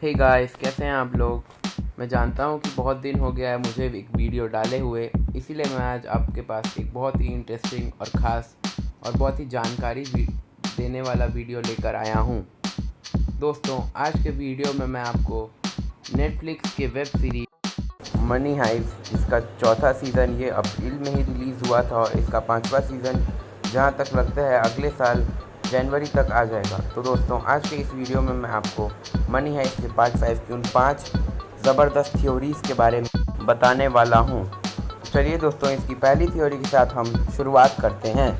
Hey guys, कैसे हैं आप लोग। मैं जानता हूं कि बहुत दिन हो गया है मुझे एक वीडियो डाले हुए, इसीलिए मैं आज आपके पास एक बहुत ही इंटरेस्टिंग और ख़ास और बहुत ही जानकारी देने वाला वीडियो लेकर आया हूं। दोस्तों, आज के वीडियो में मैं आपको नेटफ्लिक्स के वेब सीरीज मनी हाइस्ट, इसका चौथा सीज़न ये अप्रैल में ही रिलीज़ हुआ था और इसका 5वां सीज़न जहां तक लगता है अगले साल जनवरी तक आ जाएगा। तो दोस्तों, आज के इस वीडियो में मैं आपको मनी हाइस्ट के पार्ट 5 की उन 5 ज़बरदस्त थ्योरीज़ के बारे में बताने वाला हूं। चलिए दोस्तों, इसकी पहली थ्योरी के साथ हम शुरुआत करते हैं।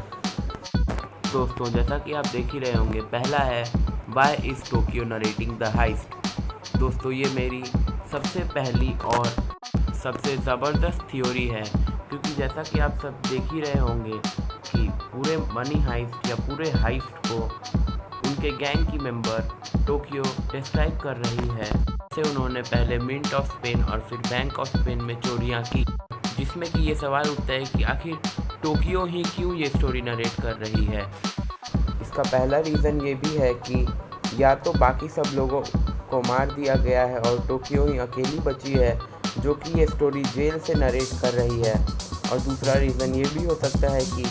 दोस्तों, जैसा कि आप देख ही रहे होंगे, पहला है why is Tokyo narrating the heist. दोस्तों, ये मेरी सबसे पहली और सबसे ज़बरदस्त थ्योरी है, क्योंकि जैसा कि आप सब देख ही रहे होंगे कि पूरे मनी हाइस्ट या पूरे हाइस्ट को उनके गैंग की मेंबर टोक्यो डिस्क्राइब कर रही है। से उन्होंने पहले मिंट ऑफ स्पेन और फिर बैंक ऑफ स्पेन में चोरियां की, जिसमें कि ये सवाल उठता है कि आखिर टोक्यो ही क्यों ये स्टोरी नरेट कर रही है। इसका पहला रीज़न ये भी है कि या तो बाकी सब लोगों को मार दिया गया है और टोक्यो ही अकेली बची है जो कि ये स्टोरी जेल से नरेट कर रही है। और दूसरा रीज़न ये भी हो सकता है कि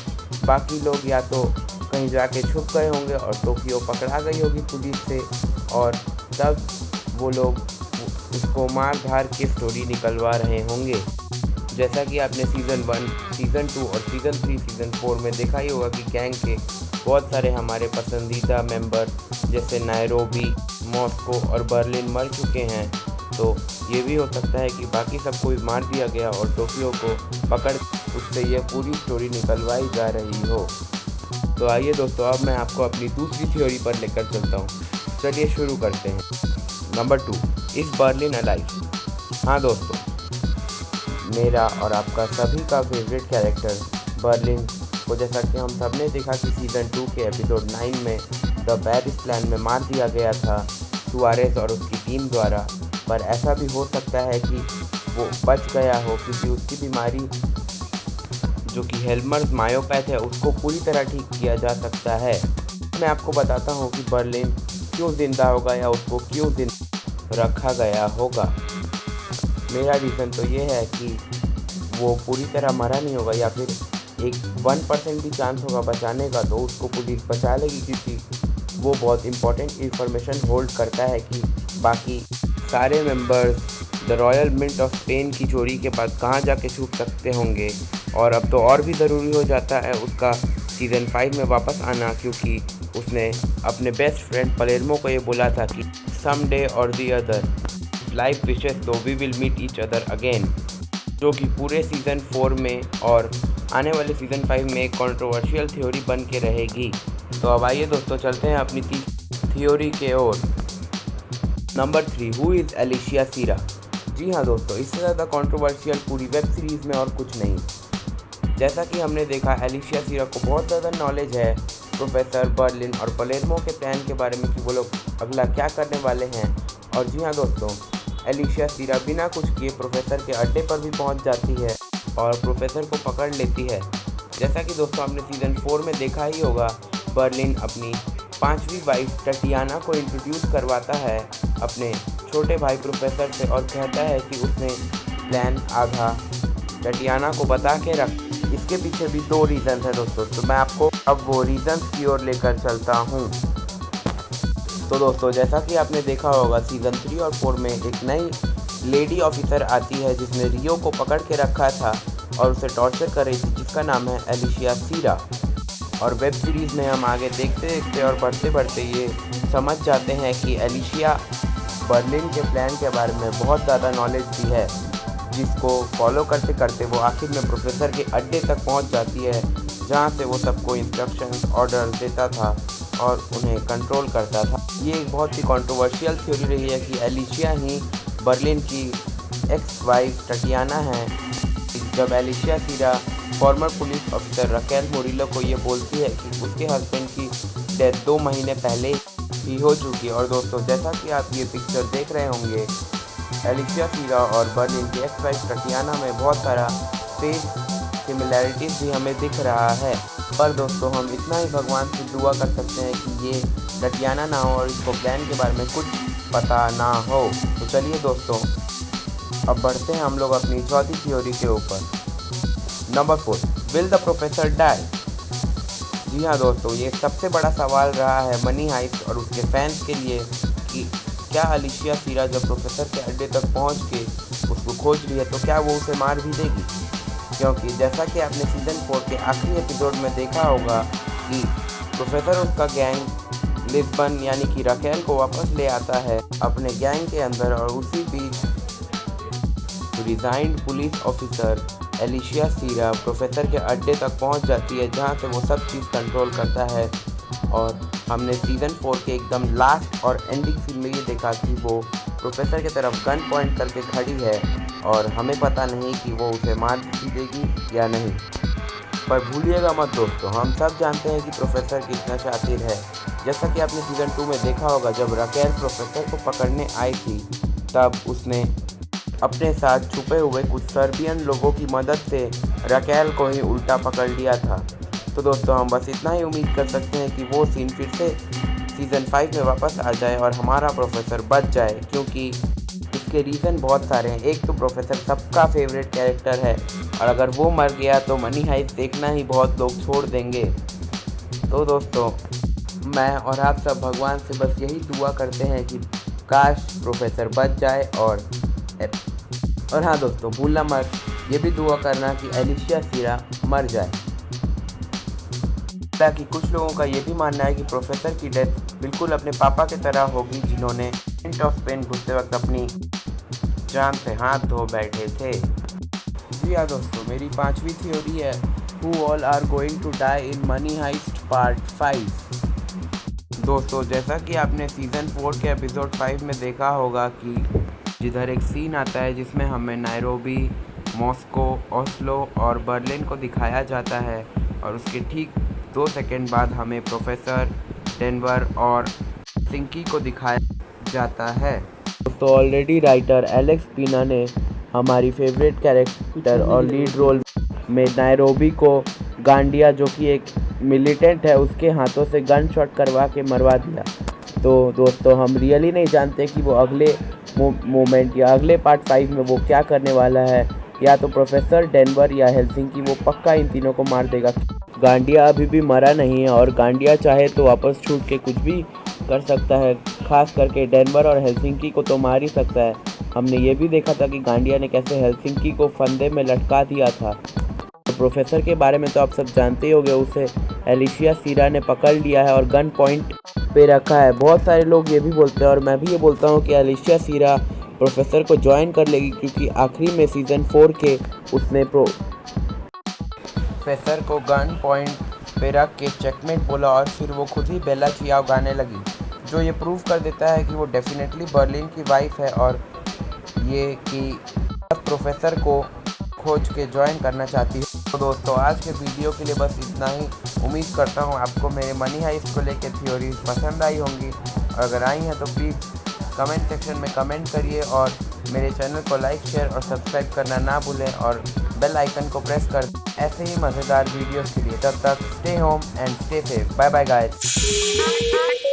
बाकी लोग या तो कहीं जाके छुप गए होंगे और टोक्यो पकड़ा गई होगी पुलिस से, और तब वो लोग उसको मार धार के स्टोरी निकलवा रहे होंगे। जैसा कि आपने सीज़न 1, सीज़न 2 और सीज़न 3, सीज़न 4 में देखा ही होगा कि गैंग के बहुत सारे हमारे पसंदीदा मेंबर जैसे नायरोबी, मॉस्को और बर्लिन मर चुके हैं। तो ये भी हो सकता है कि बाकी सबको भी मार दिया गया और टोक्यो को पकड़ उससे ये पूरी स्टोरी निकलवाई जा रही हो। तो आइए दोस्तों, अब मैं आपको अपनी दूसरी थ्योरी पर लेकर चलता हूँ। चलिए शुरू करते हैं। Number 2, is Berlin alive. हाँ दोस्तों, मेरा और आपका सभी का फेवरेट कैरेक्टर बर्लिन को, जैसा कि हम सब ने देखा कि सीज़न 2 के एपिसोड 9 में द पेरिस प्लान में मार दिया गया था सुआरेस और उसकी टीम द्वारा। पर ऐसा भी हो सकता है कि वो बच गया हो, क्योंकि उसकी बीमारी जो कि हेल्मर्स मायोपैथ है उसको पूरी तरह ठीक किया जा सकता है। मैं आपको बताता हूँ कि बर्लिन क्यों ज़िंदा होगा या उसको क्यों जिंदा रखा गया होगा। मेरा रीज़न तो ये है कि वो पूरी तरह मरा नहीं होगा, या फिर एक 1% भी चांस होगा बचाने का तो उसको पुलिस बचा लेगी, क्योंकि वो बहुत इंपॉर्टेंट इंफॉर्मेशन होल्ड करता है कि बाकी सारे members the royal mint of Spain की चोरी के बाद कहाँ जाके छुप सकते होंगे। और अब तो और भी ज़रूरी हो जाता है उसका सीज़न 5 में वापस आना, क्योंकि उसने अपने बेस्ट फ्रेंड पलेर्मो को ये बोला था कि some day or the other life wishes तो we will meet each other again, जो कि पूरे सीज़न 4 में और आने वाले सीज़न 5 में एक कंट्रोवर्शियल थ्योरी बन के रहेगी। तो अब आइए दोस्तों, चलते हैं अपनी थ्योरी के ओर। नंबर 3, हु इज़ एलिशिया सीरा। जी हाँ दोस्तों, इससे ज़्यादा कंट्रोवर्शियल पूरी वेब सीरीज़ में और कुछ नहीं। जैसा कि हमने देखा, एलिशिया सीरा को बहुत ज़्यादा नॉलेज है प्रोफेसर बर्लिन और पलेर्मो के प्लान के बारे में कि वो लोग अगला क्या करने वाले हैं। और जी हाँ दोस्तों, एलिशिया सीरा बिना कुछ किए प्रोफेसर के अड्डे पर भी पहुंच जाती है और प्रोफेसर को पकड़ लेती है। जैसा कि दोस्तों आपने सीज़न 4 में देखा ही होगा, बर्लिन अपनी 5वीं वाइफ टटियाना को इंट्रोड्यूस करवाता है अपने छोटे भाई प्रोफेसर से और कहता है कि उसने प्लान आधा टटियाना को बता के रख। इसके पीछे भी 2 रीज़न है दोस्तों, तो मैं आपको अब वो रीज़न्स की ओर लेकर चलता हूँ। तो दोस्तों, जैसा कि आपने देखा होगा, सीज़न 3 और 4 में एक नई लेडी ऑफिसर आती है जिसने रियो को पकड़ के रखा था और उसे टॉर्चर कर रही थी, जिसका नाम है एलिशिया सीरा। और वेब सीरीज़ में हम आगे देखते देखते और बढ़ते बढ़ते ये समझ जाते हैं कि एलिशिया बर्लिन के प्लान के बारे में बहुत ज़्यादा नॉलेज भी है, जिसको फॉलो करते करते वो आखिर में प्रोफेसर के अड्डे तक पहुंच जाती है, जहां से वो सबको इंस्ट्रक्शंस ऑर्डर देता था और उन्हें कंट्रोल करता था। ये एक बहुत ही कंट्रोवर्शियल थ्योरी रही है कि एलिशिया ही बर्लिन की एक्स वाइफ टटियाना है। जब एलिशिया सीरा farmer police officer Raquel Morillo को ये बोलती है कि उसके हस्बैंड की डेथ 2 महीने पहले ही हो चुकी है। और दोस्तों, जैसा कि आप ये पिक्चर देख रहे होंगे, एलिशिया सीरा और बर्लिन की एक्स वाइफ टटियाना में बहुत सारा फेस सिमिलैरिटीज़ भी हमें दिख रहा है। पर दोस्तों, हम इतना ही भगवान से दुआ कर सकते हैं कि ये टटियाना ना हो और इसको प्लान के बारे में कुछ पता ना हो। तो चलिए दोस्तों, अब बढ़ते हैं हम लोग अपनी चौथी थ्योरी के ऊपर। Number 4, will the professor die? जी हाँ दोस्तों, ये सबसे बड़ा सवाल रहा है मनी हाइस्ट और उसके फैंस के लिए कि क्या अलिशिया सीरा जब प्रोफेसर के अड्डे तक पहुंच के उसको खोज रही है तो क्या वो उसे मार भी देगी? क्योंकि जैसा कि आपने सीज़न 4 के आखिरी एपिसोड में देखा होगा कि प्रोफेसर उसका गैंग लिस्बन यानी कि रकेल को वापस ले आता है अपने गैंग के अंदर, और उसी बीच रिजाइंड पुलिस ऑफिसर एलिशिया सीरा प्रोफेसर के अड्डे तक पहुंच जाती है, जहां से वो सब चीज़ कंट्रोल करता है। और हमने सीज़न 4 के एकदम लास्ट और एंडिंग सीन में ये देखा कि वो प्रोफेसर की तरफ गन पॉइंट करके खड़ी है और हमें पता नहीं कि वो उसे मार भी देगी या नहीं। पर भूलिएगा मत दोस्तों, हम सब जानते हैं कि प्रोफेसर कितना शातिर है। जैसा कि आपने सीज़न 2 में देखा होगा, जब रकेल प्रोफेसर को पकड़ने आई थी तब उसने अपने साथ छुपे हुए कुछ सर्बियन लोगों की मदद से रकेल को ही उल्टा पकड़ लिया था। तो दोस्तों, हम बस इतना ही उम्मीद कर सकते हैं कि वो सीन फिर से सीज़न 5 में वापस आ जाए और हमारा प्रोफेसर बच जाए, क्योंकि इसके रीज़न बहुत सारे हैं। एक तो प्रोफेसर सबका फेवरेट कैरेक्टर है, और अगर वो मर गया तो मनी हाइस्ट देखना ही बहुत लोग छोड़ देंगे। तो दोस्तों, मैं और आप सब भगवान से बस यही दुआ करते हैं कि काश प्रोफेसर बच जाए। और हाँ दोस्तों, भूलना मत ये भी दुआ करना कि एलिशिया सीरा मर जाए। ताकि कुछ लोगों का ये भी मानना है कि प्रोफेसर की डेथ बिल्कुल अपने पापा की तरह होगी, जिन्होंने प्रिंस ऑफ पेन घुसते वक्त अपनी जान से हाथ धो बैठे थे। जी हाँ दोस्तों, मेरी 5वीं थ्योरी है, who all are going to die in money heist part 5। दोस्तों, जैसा कि आपने सीज़न 4 के एपिसोड 5 में देखा होगा कि जिधर एक सीन आता है जिसमें हमें नायरोबी, मॉस्को, ओस्लो और बर्लिन को दिखाया जाता है, और उसके ठीक 2 सेकंड बाद हमें प्रोफेसर, डेनवर और सिंकी को दिखाया जाता है। तो ऑलरेडी राइटर एलेक्स पीना ने हमारी फेवरेट कैरेक्टर और लीड रोल में नायरोबी को गांडिया, जो कि एक मिलिटेंट है, उसके हाथों से गन शॉट करवा के मरवा दिया। तो दोस्तों, हम रियली नहीं जानते कि वो अगले मोमेंट या अगले पार्ट 5 में वो क्या करने वाला है। या तो प्रोफेसर, डेनवर या हेल्सिंकी, वो पक्का इन तीनों को मार देगा। गांडिया अभी भी मरा नहीं है, और गांडिया चाहे तो वापस छूट के कुछ भी कर सकता है। खास करके डेनवर और हेल्सिंकी को तो मार ही सकता है। हमने ये भी देखा था कि गांडिया ने कैसे हेल्सिंकी को फंदे में लटका दिया था। तो प्रोफेसर के बारे में तो आप सब जानते ही होंगे, उसे एलिशिया सीरा ने पकड़ लिया है और गन पॉइंट पे रखा है। बहुत सारे लोग ये भी बोलते हैं, और मैं भी ये बोलता हूँ कि एलिशिया सीरा प्रोफेसर को ज्वाइन कर लेगी, क्योंकि आखिरी में सीज़न 4 के उसने प्रोफेसर को गन पॉइंट पे रख के चेकमेट बोला, और फिर वो खुद ही बेला चियाओ गाने लगी, जो ये प्रूव कर देता है कि वो डेफिनेटली बर्लिन की वाइफ है, और ये कि प्रोफेसर को खोज के ज्वाइन करना चाहती है। तो दोस्तों, आज के वीडियो के लिए बस इतना ही। उम्मीद करता हूँ आपको मेरे मनी हाइस्ट को लेकर थ्योरीज पसंद आई होंगी, और अगर आई हैं तो प्लीज़ कमेंट सेक्शन में कमेंट करिए, और मेरे चैनल को लाइक, शेयर और सब्सक्राइब करना ना भूलें, और बेल आइकन को प्रेस कर ऐसे ही मज़ेदार वीडियोस के लिए। तब तक stay home and stay safe. Bye bye guys.